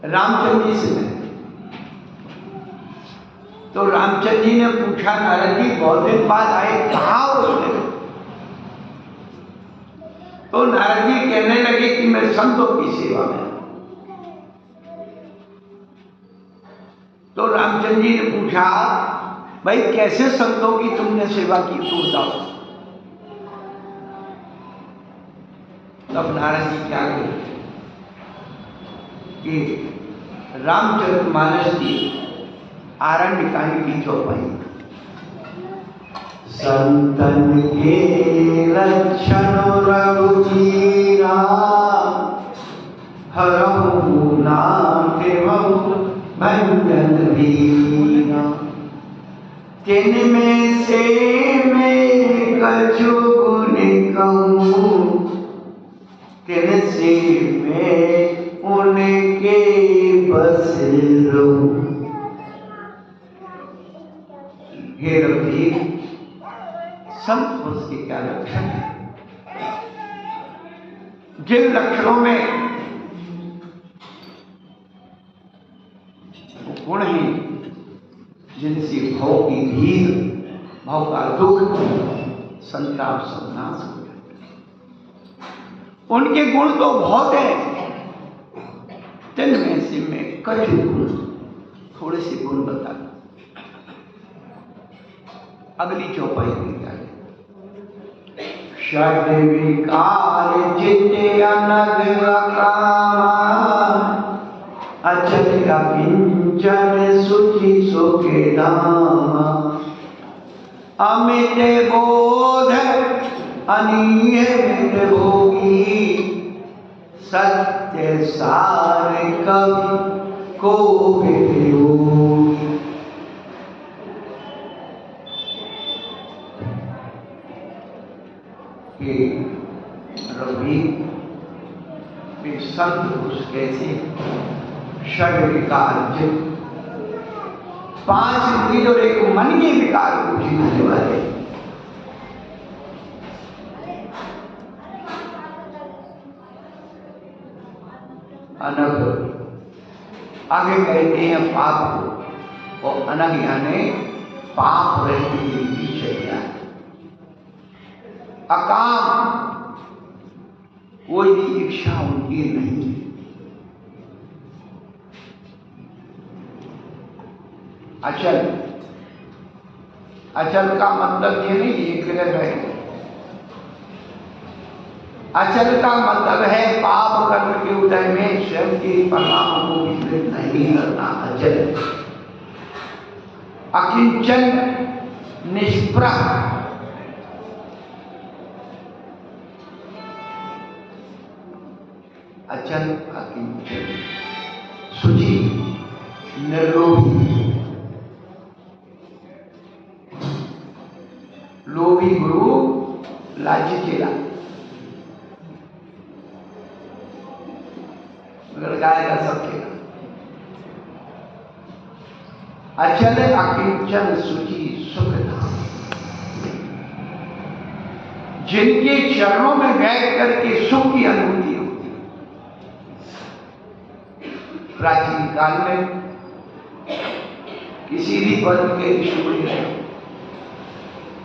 रामचंद्र जी से मिले। तो रामचंद्र जी ने पूछा, नारद जी बहुत दिन बाद आए, कहाँ हो उसने? तो नारद जी कहने लगे कि मैं संतों की सेवा में। तो रामचंद्र जी ने पूछा, भाई कैसे संतों की तुमने सेवा की, तो बताओ। तब नारद जी क्या कहे कि रामचरितमानस की आरण्य कांड की चौपाई। संतन के लक्षण रघुवीरा हरहु नाथ भंजन वीरा। तिन में से मैं कछु गुण कहूँ, तिन से मैं उनके बस रहूं। हे रघुवीर, संत पुरुष के क्या लक्षण है? जिन लक्षणों में गुण है, जिनसे भव की भीड़, भव का दुख, संताप सब नाश हो जाता। उनके गुण तो बहुत है, तिनमें से मैं कुछ गुण, थोड़े से गुण बता दूं। अगली चौपाई की जाए। षड विकार चित्ते अनग अकामा, अचल अकिंचन सुचि सुखे धामा। अमित बोध अनियमित भोगी, सत्य सार कवि को वियोगी। रवि संत पुरुष कैसे? षड विकार चित्त, 5 इंद्रिय और एक मन के विकार को जीतने वाले। अनग, आगे कहते हैं पाप को, और अनग यानी पाप रहित जिंदगी चर्या। अकाम, कोई भी इच्छा उनकी नहीं है। अचल, अचल का मतलब ये नहीं एक जगह बैठे। अचल का मतलब है पाप कर्म के उदय में स्वयं के परिणाम को विचलित नहीं करना, अचल। अकिंचन, निष्प्रह, अचल अकिंचन। शुचि, निर्लोभी, लोभी गुरु लाजी चेला, मगर गाय का सब खेला। अचल अकिंचन सुचि सुखधाम। जिनके चरणों में बैठ करके सुख की अनुभूति होती है। प्राचीन काल में किसी भी वर्ग के ऋषि रहे,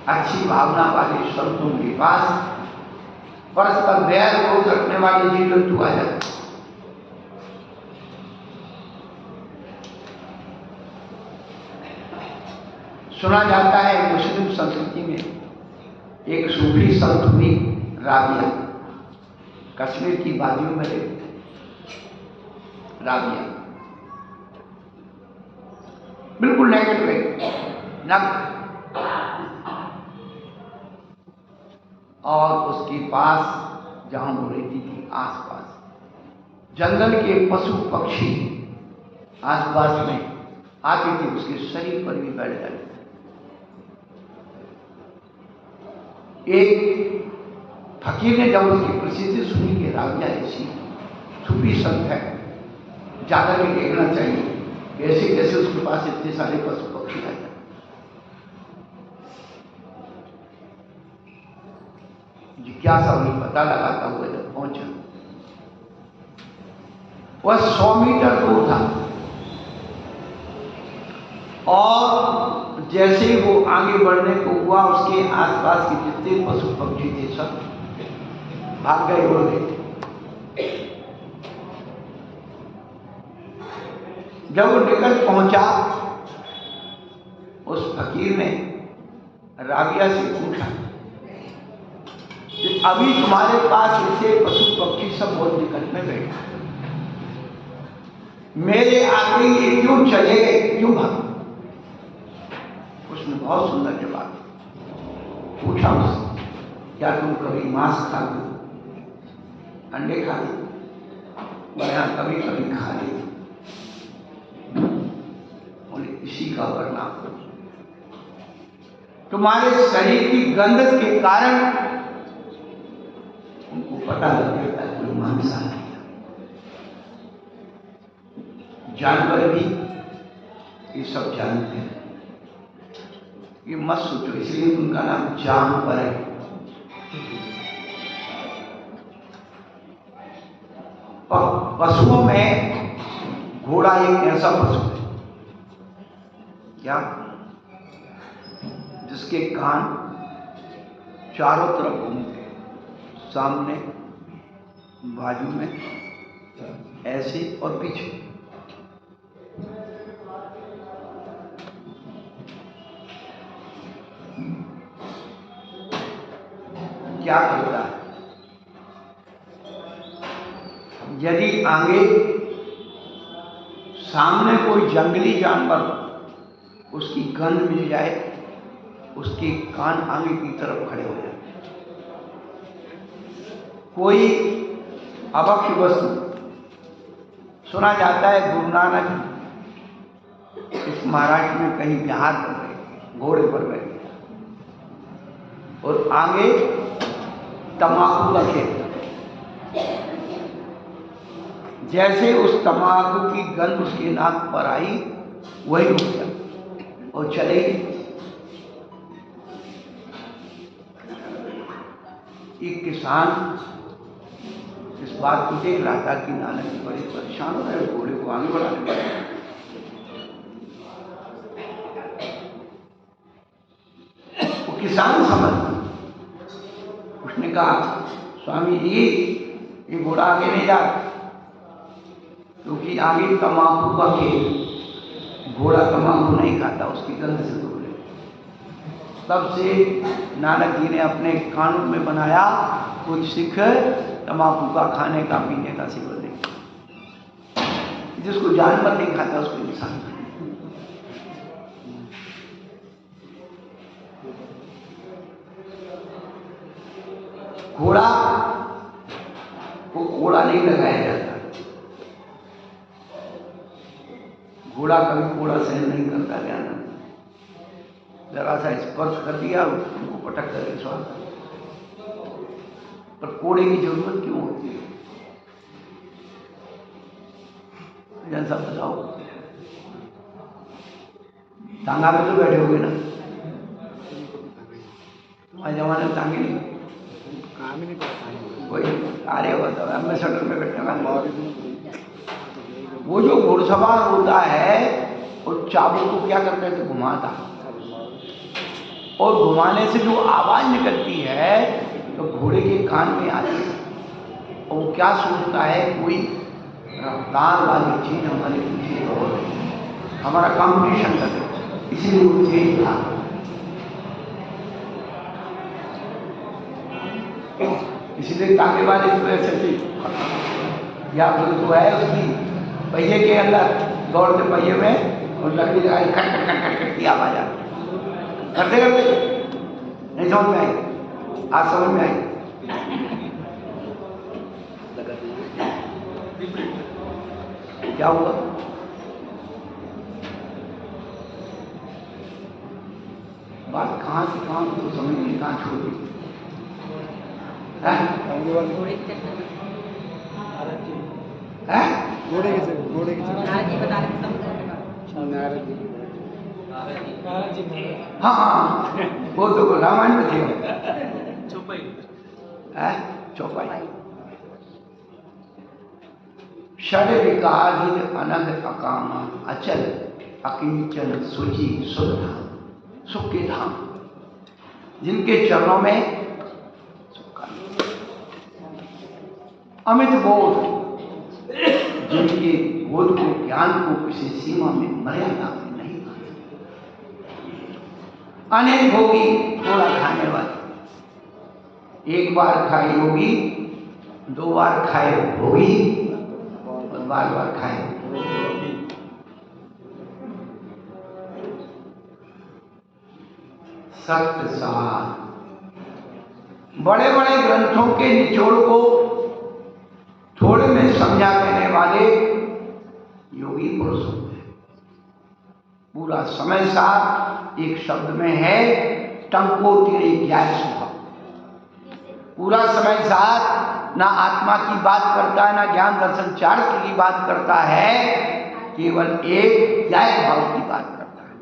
अच्छी भावना वाले संतों के पास परस्पर वैर क्रोध रखने वाले जीव जंतु आ जाते। सुना जाता है मुस्लिम संस्कृति में एक सूफी संत हुई राबिया, कश्मीर की वादियों में रहती राबिया, बिल्कुल नेगेटिव है नग, और उसके पास जहां वो रहती थी आसपास जंगल के पशु पक्षी आसपास में आते थे, उसके शरीर पर भी बैठ जाते। एक फकीर ने जब उसकी प्रसिद्धि सुनी कि राबिया ऐसी सूफी संत है, जाकर के देखना चाहिए कैसे कैसे उसके पास इतने सारे पशु पक्षी आ जाते। जिज्ञासा उन्हें पता लगाता हुआ जब पहुंचा, वह 100 मीटर दूर था और जैसे ही वो आगे बढ़ने को हुआ उसके आसपास के जितने पशु पक्षी थे सब भाग गए, उड़ गए। जब वो निकट पहुंचा, उस फकीर ने राबिया से पूछा कि अभी तुम्हारे पास ऐसे पशु पक्षी सब बहुत निकट में बैठे, मेरे आगे ये क्यों चले गए, क्यों भागे? उसने बहुत सुंदर जवाब पूछा उससे, क्या तुम कभी मांस खाते, अंडे खाते? मैं कभी कभी खा लेती। बोले इसी का परिणाम तुम्हारे शरीर की गंध के कारण उनको पता लग जाता है कोई मांसाहारी है। जानवर भी ये सब जानते हैं, ये मत सोचो, इसलिए उनका नाम जानवर है। पशुओं में घोड़ा एक ऐसा पशु है क्या जिसके कान चारों तरफ घूमते हैं, सामने, बाजू में, ऐसे और पीछे। क्या करता है? यदि आगे सामने कोई जंगली जानवर उसकी गंध मिल जाए, उसके कान आगे की तरफ खड़े हो जाए। कोई अभक्ष्य वस्तु, सुना जाता है गुरु नानक इस महाराष्ट्र में कहीं बिहार कर गए, घोड़े पर बैठे और आगे तंबाकू का खेत, जैसे उस तंबाकू की गंध उसके नाक पर आई, वही रुक गया और चले गए। एक किसान इस बात को देख रहा था कि नानक जी बड़े परेशान हो रहे, घोड़े को आगे बढ़ाने पड़े। वो किसान समझ, उसने कहा स्वामी जी ये घोड़ा आगे नहीं जा, क्योंकि आगे तंबाकू का खेत, घोड़ा तंबाकू नहीं खाता, उसकी गंध से दूर है। तब से नानक जी ने अपने कानून में बनाया कुछ सिख तंबाकू का खाने का पीने का सेवन नहीं, जिसको जानवर नहीं खाता उसको इंसान खाता। घोड़ा को घोड़ा नहीं लगाया जाता, घोड़ा कभी घोड़ा सहन नहीं करता, ज्ञान जरा सा स्पर्श कर दिया उनको पटक करके स्वाद। पर कोड़े की जरूरत क्यों होती है? जैसा बताओ, तांगा पे तो बैठे होगे ना, हमारे जमाने में तांगे नहीं, नाम ही नहीं पता। वही अरे वो तो एम्बेसडर में बैठने वाले वो जो घुड़सवार होता है वो चाबुक को क्या करते हैं तो घुमाता और घुमाने से जो आवाज निकलती है तो घोड़े के कान में आती है और वो क्या सोचता है कोई रफ्तार वाली चीज हमारे पीछे दौड़ रही है, हमारा कंपटीशन कर रही है, इसीलिए वो तेज था। इसीलिए ताके वाले तो ऐसे थी या फिर तो है उसकी पहिए के अंदर दौड़ते पहिए में और लकड़ी लगाई खट खट खट खट खट की आवाज आती करते करते नहीं समझ में आई, आज समझ में आई। क्या हुआ बात कहाँ से कहाँ तो समझ नहीं कहाँ छोड़ दी है? घोड़े की हाँ हाँ वो तो रामायण में थे चौपाई षड विकारित अनग अकामा अचल अकिंचन सुचि सुधाम सुख के धाम जिनके चरणों में अमित बोध जिनके बोध को ज्ञान को किसी सीमा में मर्यादा में नहीं अनेक होगी थोड़ा खाने वाली एक बार खाई होगी दो बार खाए होगी और बार बार खाए सत्य सार बड़े बड़े ग्रंथों के निचोड़ को थोड़े में समझा देने वाले योगी पुरुष होते हैं। पूरा समय सार एक शब्द में है टंको तेरे ज्ञान स्वभाव। पूरा समय सार ना आत्मा की बात करता है ना ज्ञान दर्शन चार्ट की बात करता है, केवल एक ज्ञान भाव की बात करता है।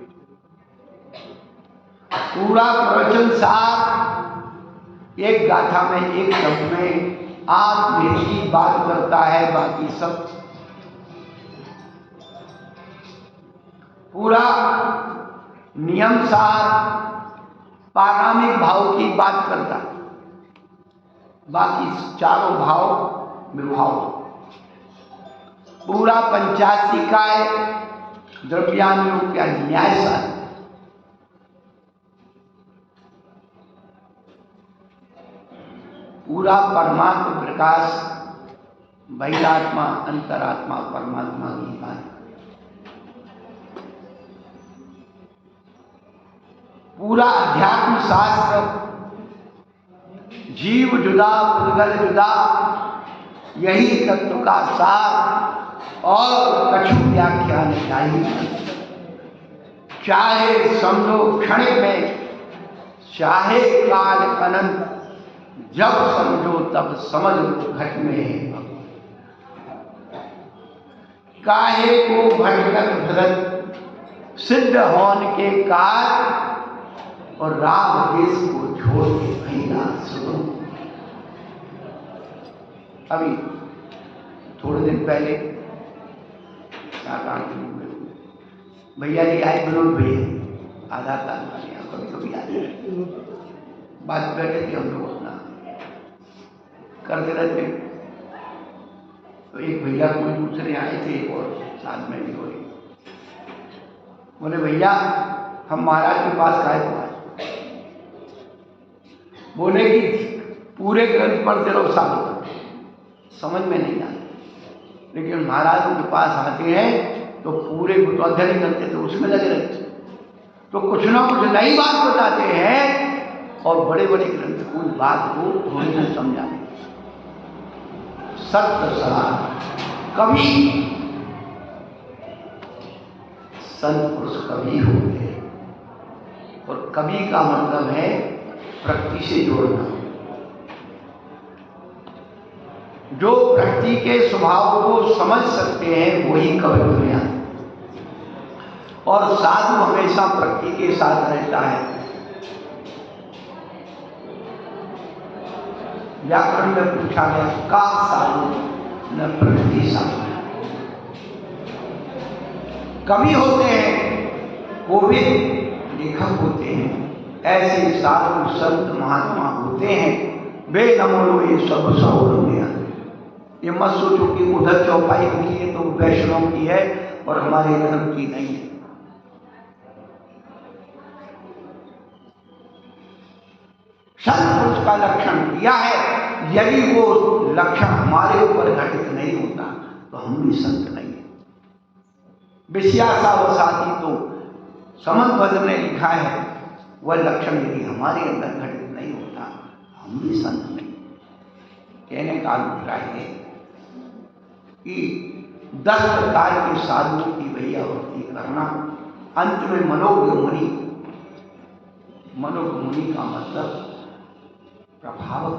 पूरा प्रवचन सार एक गाथा में एक शब्द में आप मेरी बात करता है, बाकी सब पूरा नियम सार पारमिक भाव की बात करता है, बाकी चारों भाव विभाव। पूरा 85 का द्रव्यानुयोग का न्याय सार पूरा परमात्मा प्रकाश बहिरात्मा अंतरात्मा परमात्मा की बात। पूरा अध्यात्म शास्त्र जीव जुदा पुद्गल जुदा यही तत्व का सार और कछु व्याख्यान चाहिए। चाहे समझो क्षण में चाहे काल अनंत, जब समझो तब समझ लो घट में काहे को भटकत भरत सिद्ध होन के काल और राम देश को छोड़ के भैया सुनो। अभी थोड़े दिन पहले 7-8 दिन भैया जी आए, विनोद भैया आधार कार्ड वाले यहाँ कभी कभी आते बात बैठे थे हम लोग अपना करते रहते। तो एक भैया कोई दूसरे आए थे और साथ में भी हो रही, बोले भैया हम महाराज के पास खाए तो आए। बोले कि पूरे ग्रंथ पढ़ते रहो सालों तक, समझ में नहीं आता, लेकिन महाराज के पास आते हैं तो पूरे को तो अध्ययन नहीं करते तो उसमें लगे रहते, तो कुछ ना कुछ नई बात बताते हैं और बड़े बड़े ग्रंथ को बात को थोड़ी सी समझाते। सत्य सलाह कभी संत पुरुष कभी होते हैं, और कभी का मतलब है प्रकृति से जोड़ना। जो प्रकृति के स्वभाव को समझ सकते हैं वही कवि दुनिया, और साधु हमेशा प्रकृति के साथ रहता है। व्याकरण में पूछा गया का साधु न प्रकृति साधु। कवि होते हैं, कोविद लेखक होते हैं, ऐसे साधु संत महात्मा होते हैं, वे न बोलो ये सब सौरभ। ये मत सोचो कि उधर चौपाई की है तो वैष्णव की है और हमारे धर्म की नहीं है। सत्पुरुष का लक्षण दिया है, यदि वो लक्षण हमारे ऊपर घटित नहीं होता तो हम भी संत नहीं है। विषयासावसाती तो समन्वय ने लिखा है, वह लक्षण यदि हमारे अंदर घटित नहीं होता हम भी संत नहीं। कहने का अभिप्राय है कि 10 प्रकार के साधुओं की वैयावृत्ति करना, अंत में मनोगमुनि। मनोगमुनि का मतलब प्रभावक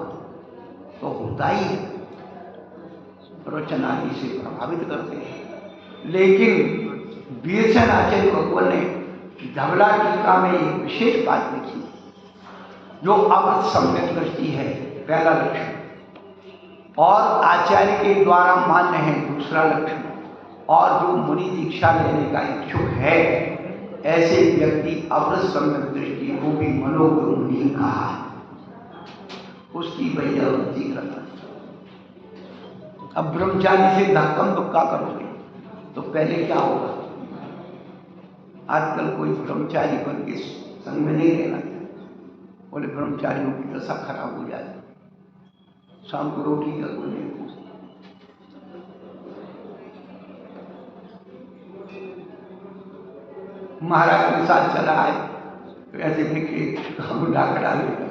तो होता ही है, प्रवचन आदि से प्रभावित करते हैं। लेकिन वीरसेन आचार्य भगवान ने धवला टीका में एक विशेष बात लिखी, जो अमृत सम्यक दृष्टि है पहला लक्षण, और आचार्य के द्वारा मान्य है दूसरा लक्षण, और जो मुनि दीक्षा लेने का इच्छुक है ऐसे व्यक्ति अमृत सम्यक दृष्टि को भी मनोगमुनि कहा है, उसकी वैयावृत्ति करना। अब ब्रह्मचारी से धक्कम धुक्का करोगे तो पहले क्या होगा? आजकल कोई ब्रह्मचारी बन के संग में नहीं रहना चाहिए, बोले ब्रह्मचारियों की दशा खराब हो जाए, शाम को रोटी का कोई नहीं पूछता। महाराज के साथ चला है तो ऐसे देखिए डाकड़ा लेकर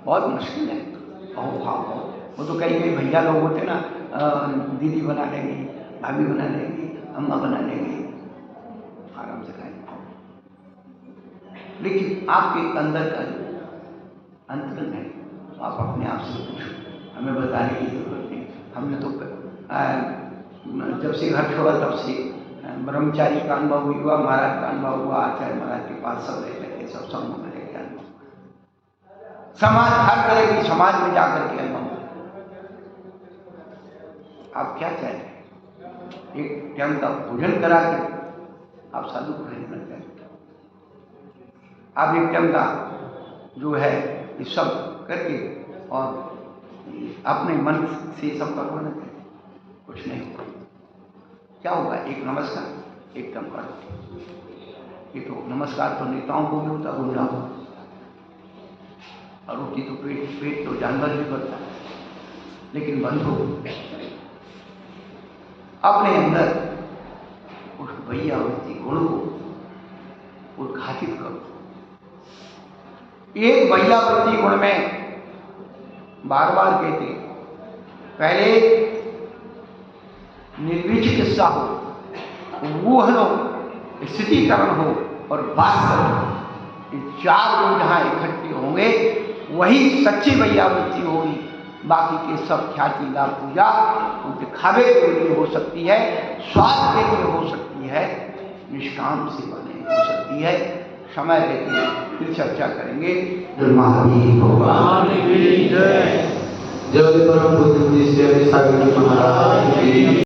बहुत मुश्किल है। वो तो कई भैया लोग होते ना, दीदी बना लेंगे, भाभी बना लेंगे, अम्मा बना लेंगे, आराम से खाएंगे। लेकिन आपके अंदर का जो अंतरंग है तो आप अपने आप से पूछो, हमें बताने की जरूरत नहीं। हमने तो जब से घर छोड़ा तब से ब्रह्मचारी का अनुभव हुआ, महाराज का अनुभव हुआ, आचार्य महाराज के पास सब रहते थे, सब संग में रह गया। समाज हर तरह की समाज में जाकर के अनुभव। आप क्या चाहते हैं? एक टाइम का भोजन करा के आप साधु को खरीदना चाहते हैं, आप एक टाइम का जो है ये सब करके और अपने मन से सब करवाना चाहिए, कुछ नहीं। क्या होगा? एक नमस्कार एक टाइम करो। ये तो नमस्कार तो नेताओं को भी होता, गुंडा हो, और रोटी तो पेट तो जानवर भी करता है। लेकिन बंधु अपने अंदर उस वैयावृत्ति गुण को उद्घाटित करो। एक वैयावृत्ति गुण में बार बार कहते, पहले निर्विचिकित्सा हो, वूहन हो, स्थितीकरण हो और वास्तव हो। ये 4 गुण जहाँ इकट्ठे होंगे वही सच्ची वैयावृत्ति होगी। बाकी के सब ख्याति लाभ पूजा दिखावे के लिए हो सकती है, स्वार्थ के लिए हो सकती है, निष्काम सेवा नहीं हो सकती है। समय रहते फिर चर्चा करेंगे। महावीर भगवान की जय। जय परम बुद्ध महाराज की।